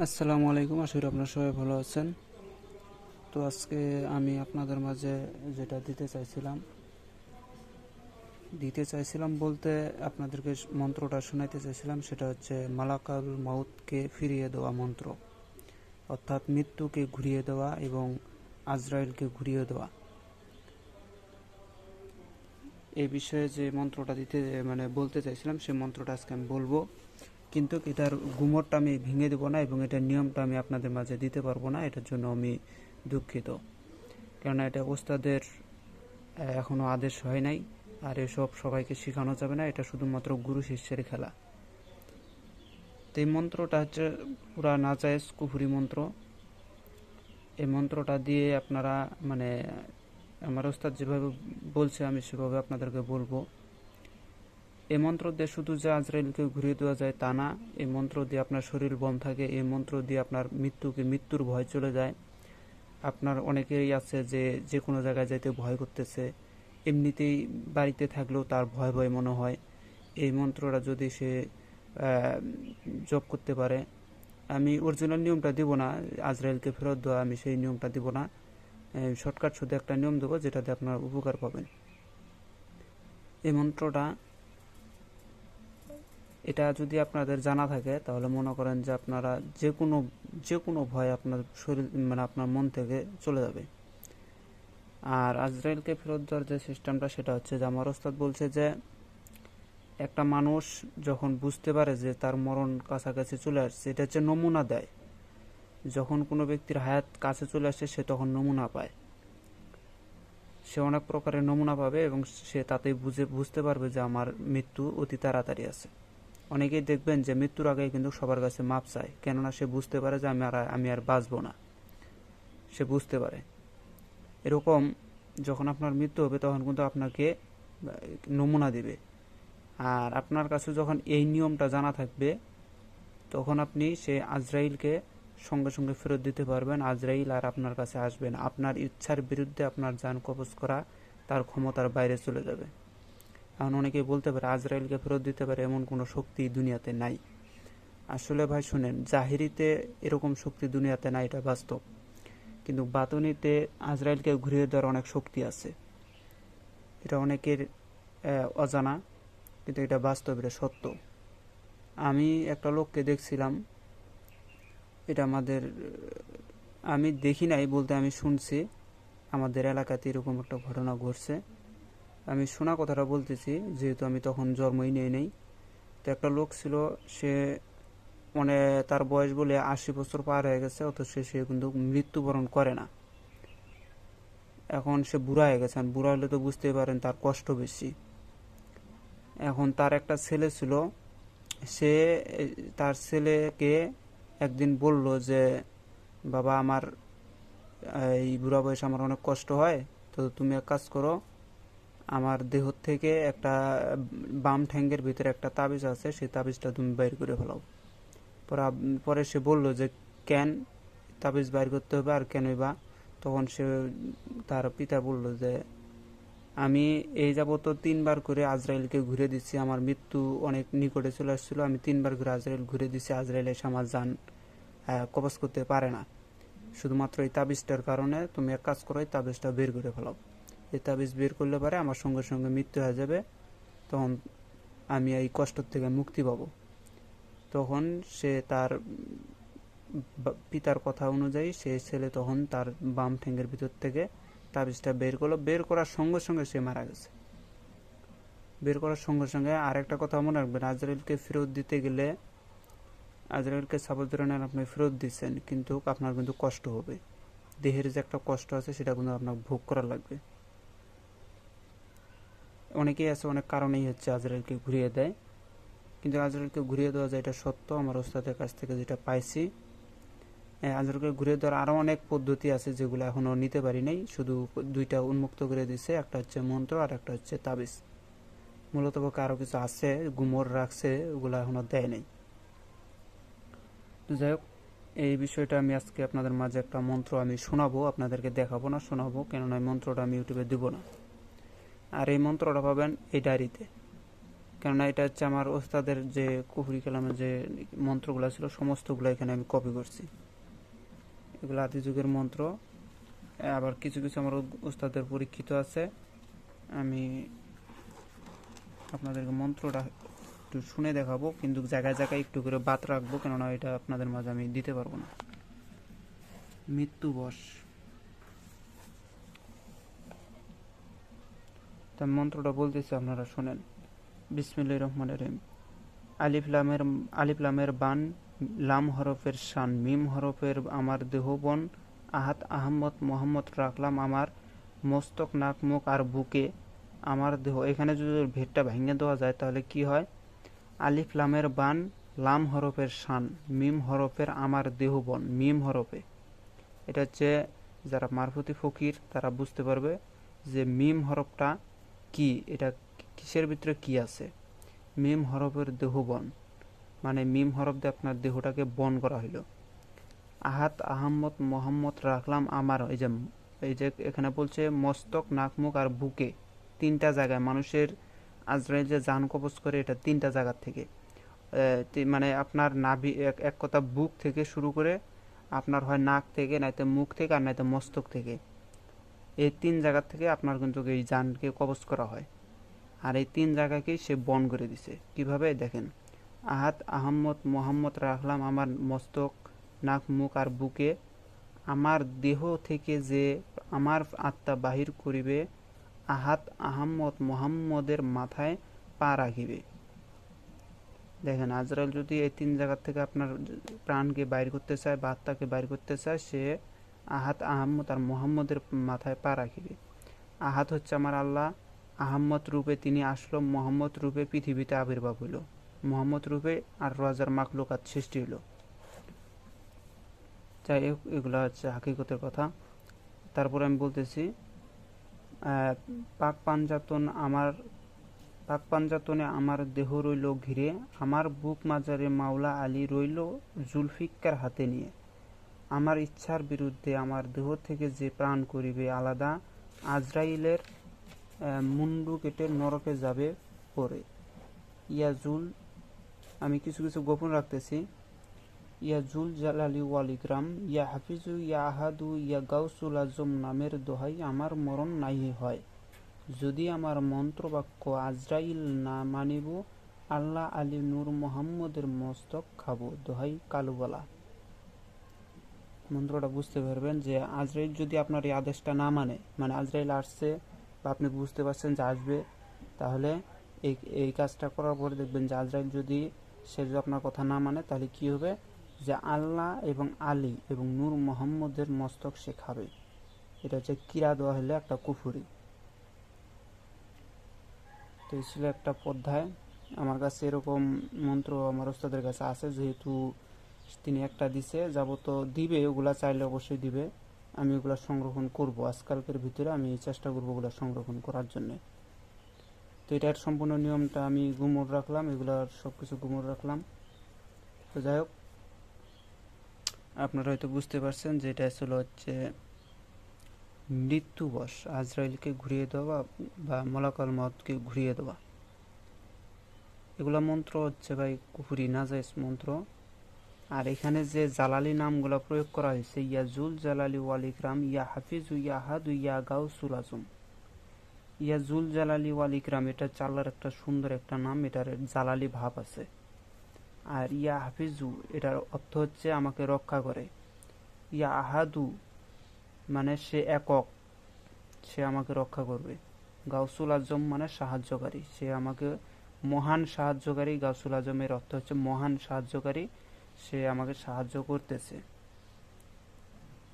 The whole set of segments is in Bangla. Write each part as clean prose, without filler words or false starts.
আসসালামু আলাইকুম, আশা করি আপনারা সবাই ভালো আছেন। তো আজকে আমি আপনাদের মাঝে যেটা দিতে চাইছিলাম বলতে আপনাদেরকে মন্ত্রটা শোনাইতে চাইছিলাম, সেটা হচ্ছে মালাকাল মাউতকে ফিরিয়ে দেওয়া মন্ত্র, অর্থাৎ মৃত্যুকে ঘুরিয়ে দেওয়া এবং আজরাইলকে ঘুরিয়ে দেওয়া। এই বিষয়ে যে মন্ত্রটা বলতে চাইছিলাম, সেই মন্ত্রটা আজকে আমি বলবো, কিন্তু এটার গুমরটা আমি ভেঙে দেবো না এবং এটার নিয়মটা আমি আপনাদের মাঝে দিতে পারবো না। এটার জন্য আমি দুঃখিত, কেননা এটা ওস্তাদের এখনও আদেশ হয় নাই, আর এসব সবাইকে শেখানো যাবে না। এটা শুধুমাত্র গুরু শিষ্যের খেলা। তো এই মন্ত্রটা হচ্ছে পুরা নাজায়েজ কুফরি মন্ত্র। এই মন্ত্রটা দিয়ে আপনারা আমার ওস্তাদ যেভাবে বলছে আমি সেভাবে আপনাদেরকে বলবো। এই মন্ত্র দিয়ে শুধু যে আজরাইলকে ঘুরিয়ে দেওয়া যায় তা না, এই মন্ত্র দিয়ে আপনার শরীর বন থাকে, এই মন্ত্র দিয়ে আপনার মৃত্যুর ভয় চলে যায়। আপনার অনেকেরই আছে যে যে কোনো জায়গায় যাইতে ভয় করতেছে, এমনিতেই বাড়িতে থাকলেও তার ভয় ভয় মনে হয়। এই মন্ত্রটা যদি সে জপ করতে পারে, আমি অরিজিনাল নিয়মটা দিব না, আজরাইলকে ফেরত দেওয়া, আমি সেই নিয়মটা দিব না। শর্টকাট শুধু একটা নিয়ম দেবো যেটাতে আপনারা উপকার পাবেন। এই মন্ত্রটা, এটা যদি আপনাদের জানা থাকে তাহলে মনে করেন যে আপনারা যে কোনো ভয় আপনার শরীর আপনার মন থেকে চলে যাবে। আর আজরাইলকে ফেরত দেওয়ার যে সিস্টেমটা, সেটা হচ্ছে যে আমার ওস্তাদ বলছে যে একটা মানুষ যখন বুঝতে পারে যে তার মরণ কাছাকাছি চলে আসছে, এটা হচ্ছে নমুনা দেয়। যখন কোনো ব্যক্তির হায়াত কাছে চলে আসছে সে তখন নমুনা পায়, সে অনেক প্রকারের নমুনা পাবে এবং সে তাতেই বুঝতে পারবে যে আমার মৃত্যু অতি তাড়াতাড়ি আছে। অনেকেই দেখবেন যে মৃত্যুর আগে কিন্তু সবার কাছে মাপ চায়, কেননা সে বুঝতে পারে যে আমি আর বাঁচবো না। সে বুঝতে পারে এরকম যখন আপনার মৃত্যু হবে তখন কিন্তু আপনাকে নমুনা দিবে। আর আপনার কাছে যখন এই নিয়মটা জানা থাকবে তখন আপনি সে আজরাইলকে সঙ্গে সঙ্গে ফেরত দিতে পারবেন। আজরাইল আর আপনার কাছে আসবেন, আপনার ইচ্ছার বিরুদ্ধে আপনার জান কবজ করা তার ক্ষমতার বাইরে চলে যাবে। এখন অনেকেই বলতে পারে আজরাইলকে ফেরত দিতে পারে এমন কোনো শক্তি দুনিয়াতে নাই। আসলে ভাই শুনেন, জাহিরিতে এরকম শক্তি দুনিয়াতে নাই, এটা বাস্তব। কিন্তু বাতুনিতে আজরাইলকে ঘুরিয়ে দেওয়ার অনেক শক্তি আছে। এটা অনেকের অজানা, কিন্তু এটা বাস্তব, এটা সত্য। আমি একটা লোককে দেখছিলাম, এটা আমি দেখি নাই বলতে আমি শুনছি, আমাদের এলাকাতে এরকম একটা ঘটনা ঘটছে। আমি শোনা কথাটা বলতেছি, যেহেতু আমি তখন জন্মই নেই। তো একটা লোক ছিল, সে তার বয়স বলে 80 বছর পার হয়ে গেছে, অথচ সে কিন্তু মৃত্যুবরণ করে না। এখন সে বুড়া হয়ে গেছে, বুড়া হলে তো বুঝতেই পারেন তার কষ্ট বেশি। এখন তার একটা ছেলে ছিল, সে তার ছেলেকে একদিন বলল যে বাবা, আমার এই বুড়া বয়সে আমার অনেক কষ্ট হয়, তো তুমি এক কাজ করো, আমার দেহ থেকে একটা বাম ঠ্যাঙ্গের ভিতরে একটা তাবিজ আছে, সেই তাবিজটা তুমি বাইর করে ফেলাও। পরে সে বলল যে কেন তাবিজ বাইর করতে হবে আর কেনই বা? তখন তার পিতা বলল যে আমি এই যাবত 3বার করে আজরাইলকে ঘুরে দিচ্ছি, আমার মৃত্যু অনেক নিকটে চলে আসছিল, আমি 3বার করে আজরাইল ঘুরে দিচ্ছি, আজরাইল এসে আমার জান কবজ করতে পারে না। শুধুমাত্র এই তাবিজটার কারণে তুমি এক কাজ করো, এই তাবিজটা বের করে ফেলাও। এই তাবিজ বের করলে পারে আমার সঙ্গে সঙ্গে মৃত্যু হয়ে যাবে, তখন আমি এই কষ্ট থেকে মুক্তি পাবো। তখন সে তার পিতার কথা অনুযায়ী সে ছেলে তখন তার বাম ঠ্যাঙ্গের ভিতর থেকে তাবিজটা বের করলো। বের করার সঙ্গে সঙ্গে সে মারা গেছে। বের করার সঙ্গে সঙ্গে আরেকটা কথা মনে রাখবেন, আজরাইলকে ফেরত দিতে গেলে, আজরাইলকে সাপোজ ধরে নেন আপনি ফেরত দিচ্ছেন, কিন্তু আপনার কিন্তু কষ্ট হবে। দেহের যে একটা কষ্ট আছে সেটা কিন্তু আপনার ভোগ করা লাগবে। অনেকেই আছে অনেক কারণেই হচ্ছে আজরাইলকে ঘুরিয়ে দেয়, কিন্তু আজরাইলকে ঘুরিয়ে দেওয়া যায়, এটা সত্য। আমার ওস্তাদের কাছ থেকে যেটা পাইছি, আজরাইলকে ঘুরিয়ে দেওয়ার আরও অনেক পদ্ধতি আছে যেগুলো এখনও নিতে পারি নাই, শুধু 2টা উন্মুক্ত করে দিছে, একটা হচ্ছে মন্ত্র আর একটা হচ্ছে তাবিজ। মূলত পক্ষে আরও কিছু আছে গুমর রাখছে, ওগুলো এখনও দেয় নাই। তো যাই হোক, এই বিষয়টা আমি আজকে আপনাদের মাঝে একটা মন্ত্র আমি শোনাবো, আপনাদেরকে দেখাবো না, শোনাবো, কেননা এই মন্ত্রটা আমি ইউটিউবে দিব না। আর এই মন্ত্রটা পাবেন এই ডায়েরিতে। কেননা এটা হচ্ছে আমার ওস্তাদের যে কুফরি কালামের যে মন্ত্রগুলো ছিল সমস্তগুলো এখানে আমি কপি করছি। এগুলো আদি যুগের মন্ত্র, আবার কিছু কিছু আমার ওস্তাদের পরীক্ষিত আছে। আমি আপনাদেরকে মন্ত্রটা একটু শুনে দেখাবো, কিন্তু জায়গায় জায়গায় একটু করে বাদ রাখবো, কেননা এটা আপনাদের মাঝে আমি দিতে পারবো না। মৃত্যুবশ, তা মন্ত্রটা বলতেছি, আপনারা শোনেন। বিসমিল্লাহির রহমানির রহিম। আলিফ লামের বান, লাম হরফের শান, মিম হরফের আমার দেহবন, আহাত আহম্মদ মোহাম্মদ রাখলাম আমার মস্তক নাক মুখ আর বুকে আমার দেহ। এখানে যদি ভেদটা ভেঙে দেওয়া যায় তাহলে কি হয়? আলিফ লামের বান, লাম হরফের শান, মিম হরফের আমার দেহবন, মিম হরফে। এটা হচ্ছে যারা মারফতি ফকির তারা বুঝতে পারবে যে মিম হরফটা কি, এটা কিসের ভিতরে কি আছে। মিম হরফের দেহবন মানে মিম হরফ দিয়ে আপনার দেহটাকে বন করা হইল। আহাত আহম্মদ মোহাম্মদ রাখলাম আমার, এই যে এখানে বলছে মস্তক নাক মুখ আর বুকে, তিনটা জায়গায় মানুষের আজরাইল যে জান কবজ করে এটা তিনটা জায়গা থেকে। মানে আপনার নাভি, এক কথা বুক থেকে শুরু করে আপনার হয় নাক থেকে, নাইতে মুখ থেকে, আর নাইতে মস্তক থেকে। এই তিন জায়গা থেকে আপনার কিন্তু এই জানকে কবজ করা হয়। আর এই তিন জায়গাকেই সে বন করে দিছে। কিভাবে দেখেন, আহাত আহম্মদ মোহাম্মদ রাখলাম আমার মস্তক নাক মুখ আর বুকে, আমার দেহ থেকে যে আমার আত্মা বাহির করিবে, আহাত আহম্মদ মোহাম্মদের মাথায় পা রাখিবে। দেখেন, আজরাইল যদি এই তিন জায়গা থেকে আপনার প্রাণকে বাইর করতে চায় বা আত্মাকে বাইর করতে চায়, সে আহাত আহম্মদ আর মোহাম্মদের মাথায় পা রাখিবে। আহাত হচ্ছে আমার আল্লাহ, আহম্মদ রূপে তিনি আসলো, মোহাম্মদ রূপে পৃথিবীতে আবির্ভাব হইল, মোহাম্মদ রূপে আর রাজার মাখলুকাত সৃষ্টি হইল। যাই হোক, এগুলা হচ্ছে হাকিকতের কথা। তারপরে আমি বলতেছি, পাক পাঞ্জাতনে আমার দেহ রইল ঘিরে, আমার বুক মাজারে মাওলা আলী রইল জুলফিকার হাতে নিয়ে। আমার ইচ্ছার বিরুদ্ধে আমার দেহ থেকে যে প্রাণ করিবে আলাদা, আজরাইলের মুন্ডু কেটে নরকে যাবে পরে। ইয়াজুল, আমি কিছু কিছু গোপন রাখতেছি। ইয়া জুল জালালি ওয়াল ইকরাম, ইয়া হাফিজু, ইয়া আহাদু, ইয়া গাউসুল আজম নামের দোহাই আমার মরণ নাই হয়, যদি আমার মন্ত্র বাক্য আজরাইল না মানিব, আল্লাহ আলী নূর মোহাম্মদের মস্তক খাবো, দোহাই কালুবালা। মন্ত্রটা বুঝতে পারবেন যে আজরাইল যদি আপনার এই আদেশটা না মানে, মানে আজরাইল আসছে বা আপনি বুঝতে পারছেন যে আসবে, তাহলে এই কাজটা করার পরে দেখবেন যে আজরাইল যদি আপনার কথা না মানে, তাহলে কি হবে, যে আল্লাহ এবং আলী এবং নূর মোহাম্মদের মস্তক সে খাবে। এটা হচ্ছে কিরা দেওয়া হলে একটা কুফুরি। তো এই ছিল একটা অধ্যায়। আমার কাছে এরকম মন্ত্র আমার ওস্তাদের কাছে আছে, যেহেতু তিনি একটা দিছে, যাবত দিবে, ওগুলা চাইলে অবশ্যই দিবে। আমি ওগুলা সংরক্ষণ করব, আজকালকের ভিতরে আমি চেষ্টা করবো ওগুলা সংরক্ষণ করার জন্য। তো এটার সম্পূর্ণ নিয়মটা আমি গুমর রাখলাম, এগুলার সব কিছু গুমর রাখলাম। তো যাই হোক, আপনারা হয়তো বুঝতে পারছেন যে এটা আসলে হচ্ছে মৃত্যুবশ, আজরাইলকে ঘুরিয়ে দেওয়া বা মোলাকাল মউতকে ঘুরিয়ে দেওয়া। এগুলা মন্ত্র হচ্ছে ভাই কুফরি নাজায়েজ মন্ত্র। আর এখানে যে জালালি নামগুলো প্রয়োগ করা হয়েছে, ইয়া জুল জালালি ওয়াল ইকরাম, ইয়া হাফিজু, ইয়া আহাদু, ইয়া গাউসুল আজম। ইয়া জুল জালালি ওয়াল ইকরাম, এটা আল্লাহর একটা সুন্দর একটা নাম, এটার জালালি ভাব আছে। আর ইয়া হাফিজু, এটার অর্থ হচ্ছে আমাকে রক্ষা করে। ইয়া আহাদু মানে সে একক, সে আমাকে রক্ষা করবে। গাউসুল আজম মানে সাহায্যকারী, সে আমাকে মহান সাহায্যকারী। গাউসুল আজমের অর্থ হচ্ছে মহান সাহায্যকারী, সে আমাকে সাহায্য করতেছে,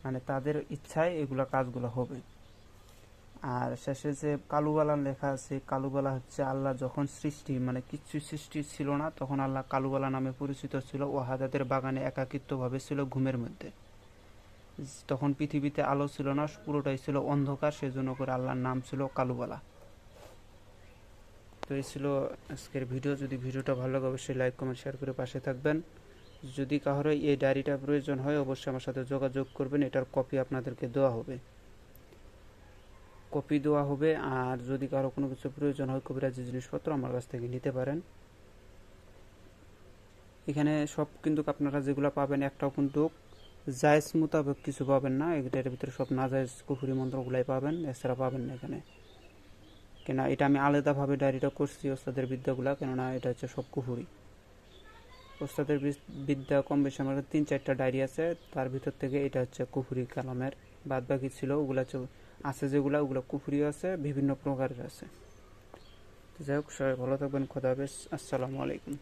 মানে তাদের ইচ্ছায় এগুলা কাজগুলো হবে। আর শেষে যে কালুবালা লেখা আছে, কালুবালা হচ্ছে আল্লাহ যখন সৃষ্টি, মানে কিছু সৃষ্টি ছিল না, তখন আল্লাহ কালুবালা নামে পরিচিত ছিল। ওয়াহাদাতের বাগানে একাকিত্বভাবে ছিল ঘুমের মধ্যে, তখন পৃথিবীতে আলো ছিল না, পুরোটাই ছিল অন্ধকার, সেজন্য করে আল্লাহর নাম ছিল কালুবালা। তো এই ছিল আজকের ভিডিও। যদি ভিডিওটা ভালো লাগে অবশ্যই লাইক কমেন্ট শেয়ার করে পাশে থাকবেন। যদি কারোর এই ডায়েরিটা প্রয়োজন হয় অবশ্যই আমার সাথে যোগাযোগ করবেন, এটার কপি আপনাদেরকে দেওয়া হবে। কপি দেওয়া হবে। আর যদি কারো কোনো কিছু প্রয়োজন হয় কপিরাজি জিনিসপত্র আমার কাছ থেকে নিতে পারেন। এখানে সব কিন্তু আপনারা যেগুলো পাবেন একটাও কিন্তু জায়েজ মোতাবেক কিছু পাবেন না, এটার ভিতরে সব নাজায়েজ কুফরি মন্ত্রগুলাই পাবেন, এছাড়া পাবেন না এখানে। কেন এটা আমি আলাদাভাবে ডায়েরিটা করছি ওস্তাদের বিদ্যাগুলা, কেননা এটা হচ্ছে সব কুফরি। ওস্তাদের বিদ্যা কম বেশি আমার 3-4টা ডায়েরি আছে, তার ভিতর থেকে এটা হচ্ছে কুফরি কালামের। বাদ বাকি ছিল ওগুলা আছে যেগুলা, ওগুলো কুফরিও আছে, বিভিন্ন প্রকারের আছে। যাই হোক, সবাই ভালো থাকবেন, খোদা হাফেজ, আসসালামু আলাইকুম।